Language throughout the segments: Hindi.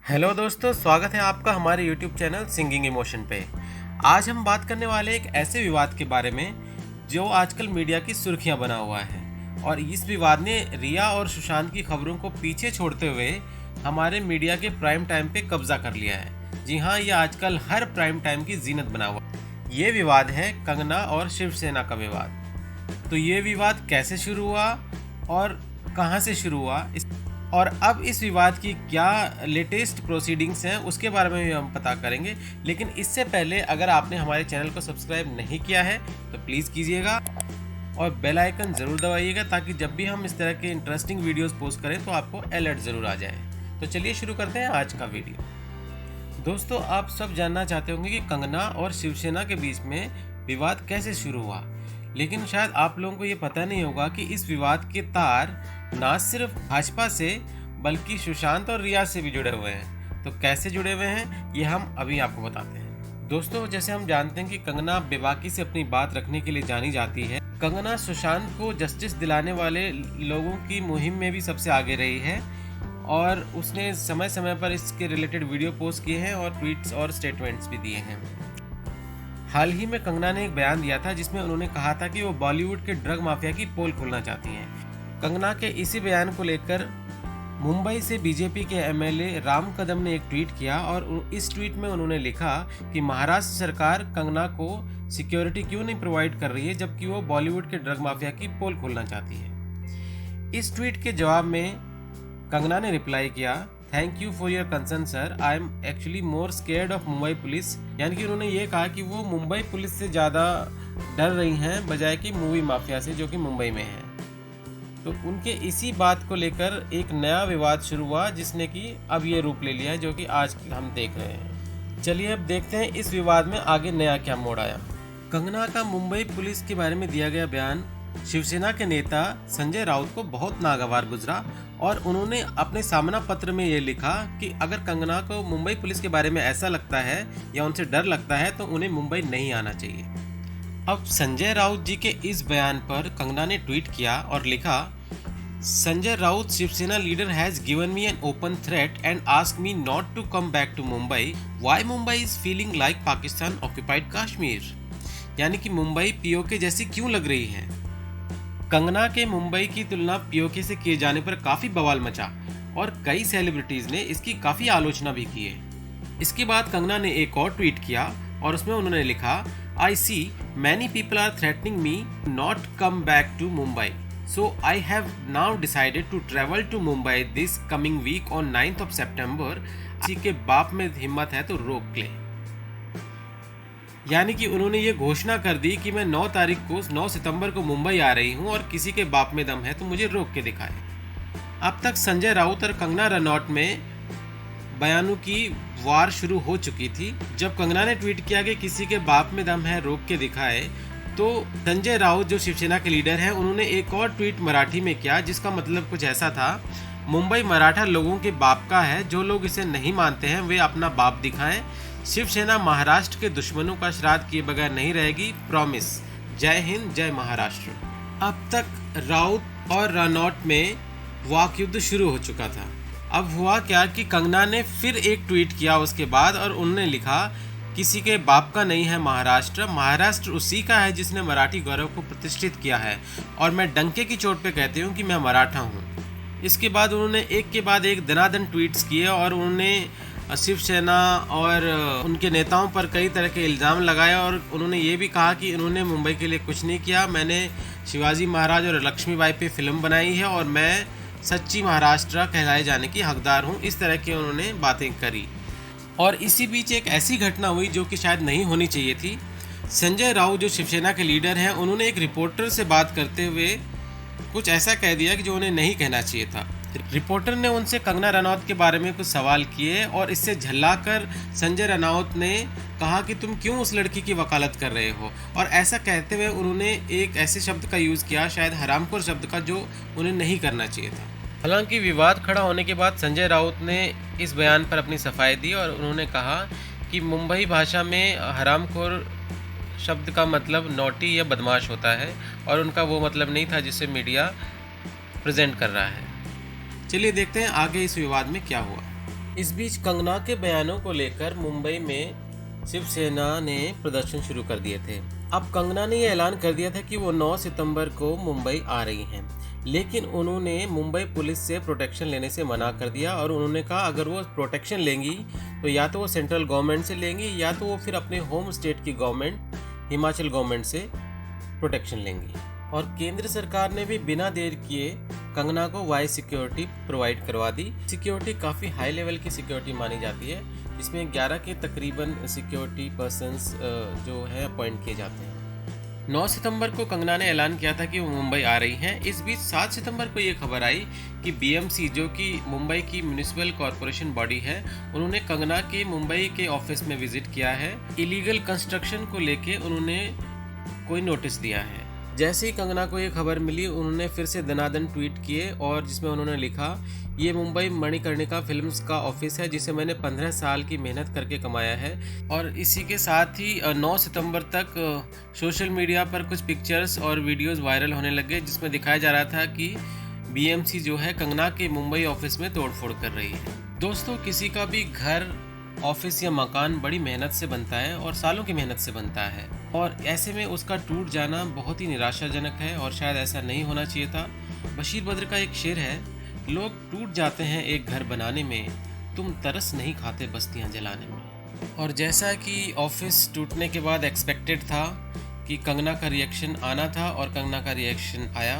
हेलो दोस्तों, स्वागत है आपका हमारे YouTube चैनल सिंगिंग इमोशन पे। आज हम बात करने वाले एक ऐसे विवाद के बारे में जो आजकल मीडिया की सुर्खियां बना हुआ है और इस विवाद ने रिया और सुशांत की खबरों को पीछे छोड़ते हुए हमारे मीडिया के प्राइम टाइम पे कब्जा कर लिया है। जी हाँ, ये आजकल हर प्राइम टाइम की जीनत बना हुआ है। ये विवाद है कंगना और शिवसेना का विवाद। तो ये विवाद कैसे शुरू हुआ और कहाँ से शुरू हुआ और अब इस विवाद की क्या लेटेस्ट प्रोसीडिंग्स हैं उसके बारे में भी हम पता करेंगे। लेकिन इससे पहले अगर आपने हमारे चैनल को सब्सक्राइब नहीं किया है तो प्लीज़ कीजिएगा और बेल आइकन ज़रूर दबाइएगा ताकि जब भी हम इस तरह के इंटरेस्टिंग वीडियोस पोस्ट करें तो आपको अलर्ट ज़रूर आ जाए। तो चलिए शुरू करते हैं आज का वीडियो। दोस्तों, आप सब जानना चाहते होंगे कि कंगना और शिवसेना के बीच में विवाद कैसे शुरू हुआ, लेकिन शायद आप लोगों को ये पता नहीं होगा कि इस विवाद के तार ना सिर्फ भाजपा से बल्कि सुशांत और रिया से भी जुड़े हुए हैं। तो कैसे जुड़े हुए हैं ये हम अभी आपको बताते हैं। दोस्तों, जैसे हम जानते हैं कि कंगना बेबाकी से अपनी बात रखने के लिए जानी जाती है। कंगना सुशांत को जस्टिस दिलाने वाले लोगों की मुहिम में भी सबसे आगे रही है और उसने समय समय पर इसके रिलेटेड वीडियो पोस्ट किए हैं और ट्वीट्स और स्टेटमेंट्स भी दिए हैं। हाल ही में कंगना ने एक बयान दिया था जिसमें उन्होंने कहा था कि वो बॉलीवुड के ड्रग माफिया की पोल खोलना चाहती हैं। कंगना के इसी बयान को लेकर मुंबई से बीजेपी के एमएलए राम कदम ने एक ट्वीट किया और इस ट्वीट में उन्होंने लिखा कि महाराष्ट्र सरकार कंगना को सिक्योरिटी क्यों नहीं प्रोवाइड कर रही है जबकि वो बॉलीवुड के ड्रग माफिया की पोल खोलना चाहती है। इस ट्वीट के जवाब में कंगना ने रिप्लाई किया, thank you for your concern sir, I am actually more scared of Mumbai police. यानी कि उन्होंने ये कहा कि वो मुंबई पुलिस से ज़्यादा डर रही हैं बजाय कि मूवी माफिया से जो कि मुंबई में है। तो उनके इसी बात को लेकर एक नया विवाद शुरू हुआ जिसने कि अब ये रूप ले लिया है जो कि आज हम देख रहे हैं। चलिए अब देखते हैं इस विवाद में आगे नया क्या मोड़ आया। कंगना का मुंबई पुलिस के बारे में दिया गया बयान शिवसेना के नेता संजय राउत को बहुत नागवार गुजरा और उन्होंने अपने सामना पत्र में ये लिखा कि अगर कंगना को मुंबई पुलिस के बारे में ऐसा लगता है या उनसे डर लगता है तो उन्हें मुंबई नहीं आना चाहिए। अब संजय राउत जी के इस बयान पर कंगना ने ट्वीट किया और लिखा, Sanjay Raut Shiv Sena leader has given me an open threat and ask me not to come back to Mumbai. Why Mumbai is feeling like Pakistan occupied Kashmir. यानी कि मुंबई पीओके जैसी क्यों लग रही है। कंगना के मुंबई की तुलना पीओके से किए जाने पर काफी बवाल मचा और कई सेलिब्रिटीज ने इसकी काफी आलोचना भी की है। इसके बाद कंगना ने एक और ट्वीट किया और उसमें उन्होंने लिखा, I see many people are threatening me not come back to Mumbai. So I have now decided to travel to Mumbai this coming week on 9th of September. किसी के बाप में हिम्मत है तो रोक ले। यानी कि उन्होंने ये घोषणा कर दी कि मैं 9 सितंबर को मुंबई आ रही हूँ और किसी के बाप में दम है तो मुझे रोक के दिखाए। अब तक संजय राउत और कंगना रनौत में बयानों की वार शुरू हो चुकी थी। जब कंगना ने ट्वीट किया कि किसी के बाप में दम है रोक के दिखाए तो संजय राउत जो शिवसेना के लीडर हैं उन्होंने एक और ट्वीट मराठी में किया जिसका मतलब कुछ ऐसा था, मुंबई मराठा लोगों के बाप का है, जो लोग इसे नहीं मानते हैं वे अपना बाप दिखाएं। शिवसेना महाराष्ट्र के दुश्मनों का श्राद्ध किए बगैर नहीं रहेगी, प्रॉमिस। जय हिंद, जय महाराष्ट्र। अब तक राउत और रनौत में वाक युद्ध शुरू हो चुका था। अब हुआ क्या कि कंगना ने फिर एक ट्वीट किया उसके बाद और उन्होंने लिखा, किसी के बाप का नहीं है महाराष्ट्र, महाराष्ट्र उसी का है जिसने मराठी गौरव को प्रतिष्ठित किया है और मैं डंके की चोट पे कहती हूँ कि मैं मराठा हूँ। इसके बाद उन्होंने एक के बाद एक दनादन ट्वीट्स किए और उन्होंने शिवसेना और उनके नेताओं पर कई तरह के इल्ज़ाम लगाए और उन्होंने ये भी कहा कि इन्होंने मुंबई के लिए कुछ नहीं किया, मैंने शिवाजी महाराज और लक्ष्मीबाई पे फिल्म बनाई है और मैं सच्ची महाराष्ट्र कहलाए जाने की हकदार हूँ। इस तरह की उन्होंने बातें करी और इसी बीच एक ऐसी घटना हुई जो कि शायद नहीं होनी चाहिए थी। संजय राउत जो शिवसेना के लीडर हैं उन्होंने एक रिपोर्टर से बात करते हुए कुछ ऐसा कह दिया कि जो उन्हें नहीं कहना चाहिए था। रिपोर्टर ने उनसे कंगना रनौत के बारे में कुछ सवाल किए और इससे झल्लाकर संजय रनौत ने कहा कि तुम क्यों उस लड़की की वकालत कर रहे हो, और ऐसा कहते हुए उन्होंने एक ऐसे शब्द का यूज़ किया, शायद हरामखोर शब्द का, जो उन्हें नहीं करना चाहिए था। हालांकि विवाद खड़ा होने के बाद संजय राउत ने इस बयान पर अपनी सफाई दी और उन्होंने कहा कि मुंबई भाषा में हरामखोर शब्द का मतलब नॉटी या बदमाश होता है और उनका वो मतलब नहीं था जिसे मीडिया प्रेजेंट कर रहा है। चलिए देखते हैं आगे इस विवाद में क्या हुआ। इस बीच कंगना के बयानों को लेकर मुंबई में शिवसेना ने प्रदर्शन शुरू कर दिए थे। अब कंगना ने यह ऐलान कर दिया था कि वो 9 सितंबर को मुंबई आ रही हैं, लेकिन उन्होंने मुंबई पुलिस से प्रोटेक्शन लेने से मना कर दिया और उन्होंने कहा अगर वो प्रोटेक्शन लेंगी तो या तो वो सेंट्रल गवर्नमेंट से लेंगी या तो वो फिर अपने होम स्टेट की गवर्नमेंट हिमाचल गवर्नमेंट से प्रोटेक्शन लेंगी। और केंद्र सरकार ने भी बिना देर किए कंगना को वाइस सिक्योरिटी प्रोवाइड करवा दी। सिक्योरिटी काफ़ी हाई लेवल की सिक्योरिटी मानी जाती है, इसमें 11 के तकरीबन सिक्योरिटी पर्सन्स जो है अपॉइंट किए जाते हैं। 9 सितंबर को कंगना ने ऐलान किया था कि वो मुंबई आ रही हैं। इस बीच 7 सितंबर को ये खबर आई कि बीएमसी, जो कि मुंबई की म्यूनिसिपल कॉरपोरेशन बॉडी है, उन्होंने कंगना के मुंबई के ऑफिस में विजिट किया है। इलीगल कंस्ट्रक्शन को लेके उन्होंने कोई नोटिस दिया है। जैसे ही कंगना को ये खबर मिली, उन्होंने फिर से दनादन ट्वीट किए और जिसमें उन्होंने लिखा, ये मुंबई मणिकर्णिका फिल्म्स का ऑफिस है जिसे मैंने 15 साल की मेहनत करके कमाया है। और इसी के साथ ही 9 सितंबर तक सोशल मीडिया पर कुछ पिक्चर्स और वीडियोस वायरल होने लगे जिसमें दिखाया जा रहा था कि बीएमसी जो है कंगना के मुंबई ऑफिस में तोड़फोड़ कर रही है। दोस्तों, किसी का भी घर, ऑफिस या मकान बड़ी मेहनत से बनता है और सालों की मेहनत से बनता है, और ऐसे में उसका टूट जाना बहुत ही निराशाजनक है और शायद ऐसा नहीं होना चाहिए था। बशीर बद्र का एक शेर है, लोग टूट जाते हैं एक घर बनाने में, तुम तरस नहीं खाते बस्तियां जलाने में। और जैसा कि ऑफिस टूटने के बाद एक्सपेक्टेड था कि कंगना का रिएक्शन आना था और कंगना का रिएक्शन आया।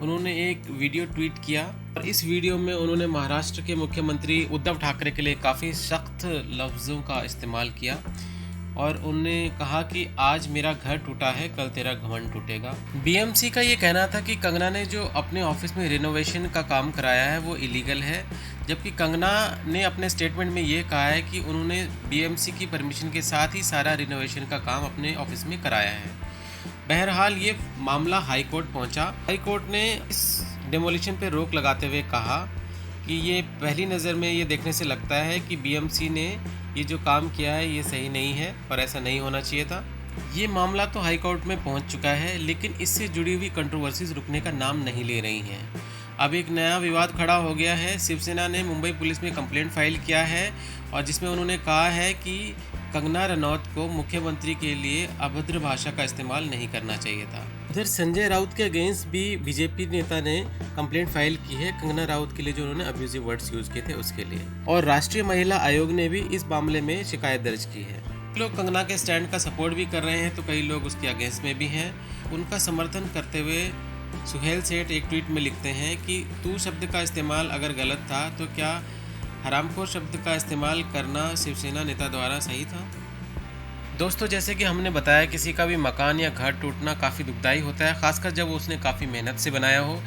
उन्होंने एक वीडियो ट्वीट किया और इस वीडियो में उन्होंने महाराष्ट्र के मुख्यमंत्री उद्धव ठाकरे के लिए काफ़ी सख्त लफ्ज़ों का इस्तेमाल किया और उन्होंने कहा कि आज मेरा घर टूटा है, कल तेरा घमंड टूटेगा। बीएमसी का ये कहना था कि कंगना ने जो अपने ऑफिस में रिनोवेशन का काम कराया है वो इलीगल है, जबकि कंगना ने अपने स्टेटमेंट में ये कहा है कि उन्होंने बीएमसी की परमिशन के साथ ही सारा रिनोवेशन का काम अपने ऑफिस में कराया है। बहरहाल ये मामला हाई कोर्ट पहुंचा। हाई कोर्ट ने इस डेमोलिशन पर रोक लगाते हुए कहा कि ये पहली नज़र में ये देखने से लगता है कि बीएमसी ने ये जो काम किया है ये सही नहीं है और ऐसा नहीं होना चाहिए था। ये मामला तो हाई कोर्ट में पहुंच चुका है, लेकिन इससे जुड़ी हुई कंट्रोवर्सीज रुकने का नाम नहीं ले रही हैं। अब एक नया विवाद खड़ा हो गया है। शिवसेना ने मुंबई पुलिस में कंप्लेंट फाइल किया है और जिसमें उन्होंने कहा है कि कंगना रनौत को मुख्यमंत्री के लिए अभद्र भाषा का इस्तेमाल नहीं करना चाहिए था। इधर संजय राउत के अगेंस्ट भी बीजेपी नेता ने कंप्लेंट फाइल की है कंगना राउत के लिए, जो उन्होंने अब्यूजिव वर्ड्स यूज किए थे उसके लिए। और राष्ट्रीय महिला आयोग ने भी इस मामले में शिकायत दर्ज की है। लोग कंगना के स्टैंड का सपोर्ट भी कर रहे हैं तो कई लोग उसके अगेंस्ट में भी हैं। उनका समर्थन करते हुए सुहेल सेठ एक ट्वीट में लिखते हैं कि तू शब्द का इस्तेमाल अगर गलत था तो क्या हरामखोर शब्द का इस्तेमाल करना शिवसेना नेता द्वारा सही था? दोस्तों, जैसे कि हमने बताया, किसी का भी मकान या घर टूटना काफ़ी दुखदाई होता है, खासकर जब उसने काफ़ी मेहनत से बनाया हो।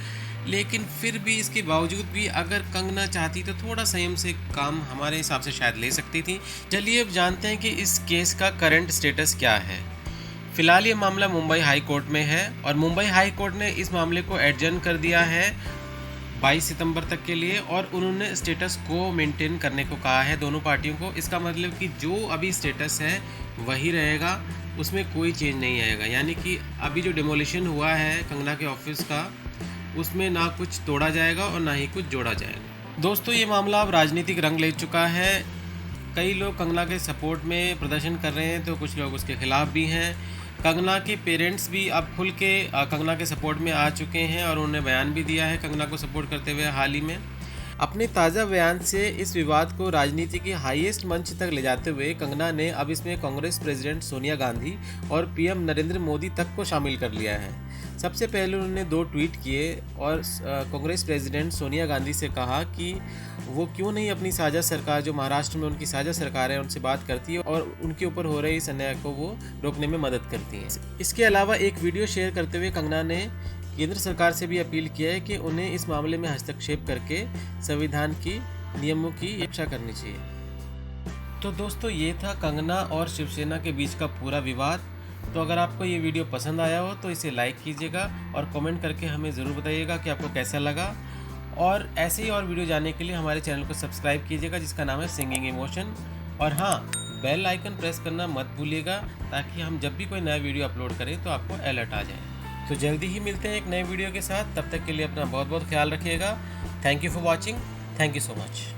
लेकिन फिर भी इसके बावजूद भी अगर कंगना चाहती तो थोड़ा संयम से काम हमारे हिसाब से शायद ले सकती थी। चलिए अब जानते हैं कि इस केस का करंट स्टेटस क्या है। फिलहाल ये मामला मुंबई हाई कोर्ट में है और मुंबई हाई कोर्ट ने इस मामले को एडजर्न कर दिया है 22 सितंबर तक के लिए और उन्होंने स्टेटस को मेंटेन करने को कहा है दोनों पार्टियों को। इसका मतलब कि जो अभी स्टेटस है वही रहेगा, उसमें कोई चेंज नहीं आएगा। यानी कि अभी जो डिमोलिशन हुआ है कंगना के ऑफिस का, उसमें ना कुछ तोड़ा जाएगा और ना ही कुछ जोड़ा जाएगा। दोस्तों, ये मामला अब राजनीतिक रंग ले चुका है। कई लोग कंगना के सपोर्ट में प्रदर्शन कर रहे हैं तो कुछ लोग उसके खिलाफ भी हैं। कंगना के पेरेंट्स भी अब खुल के कंगना के सपोर्ट में आ चुके हैं और उन्होंने बयान भी दिया है कंगना को सपोर्ट करते हुए हाल ही में। अपने ताज़ा बयान से इस विवाद को राजनीति के हाईएस्ट मंच तक ले जाते हुए कंगना ने अब इसमें कांग्रेस प्रेसिडेंट सोनिया गांधी और पीएम नरेंद्र मोदी तक को शामिल कर लिया है। सबसे पहले उन्होंने 2 ट्वीट किए और कांग्रेस प्रेसिडेंट सोनिया गांधी से कहा कि वो क्यों नहीं अपनी साझा सरकार, जो महाराष्ट्र में उनकी साझा सरकार है, उनसे बात करती है और उनके ऊपर हो रही इस अन्याय को वो रोकने में मदद करती हैं। इसके अलावा एक वीडियो शेयर करते हुए कंगना ने केंद्र सरकार से भी अपील किया है कि उन्हें इस मामले में हस्तक्षेप करके संविधान की नियमों की रक्षा करनी चाहिए। तो दोस्तों, ये था कंगना और शिवसेना के बीच का पूरा विवाद। तो अगर आपको ये वीडियो पसंद आया हो तो इसे लाइक कीजिएगा और कमेंट करके हमें ज़रूर बताइएगा कि आपको कैसा लगा। और ऐसे ही और वीडियो जानने के लिए हमारे चैनल को सब्सक्राइब कीजिएगा जिसका नाम है सिंगिंग इमोशन। और हाँ, बेल आइकन प्रेस करना मत भूलिएगा ताकि हम जब भी कोई नया वीडियो अपलोड करें तो आपको अलर्ट आ जाए। तो जल्दी ही मिलते हैं एक नए वीडियो के साथ। तब तक के लिए अपना बहुत बहुत ख्याल रखिएगा। Thank you for watching. Thank you so much.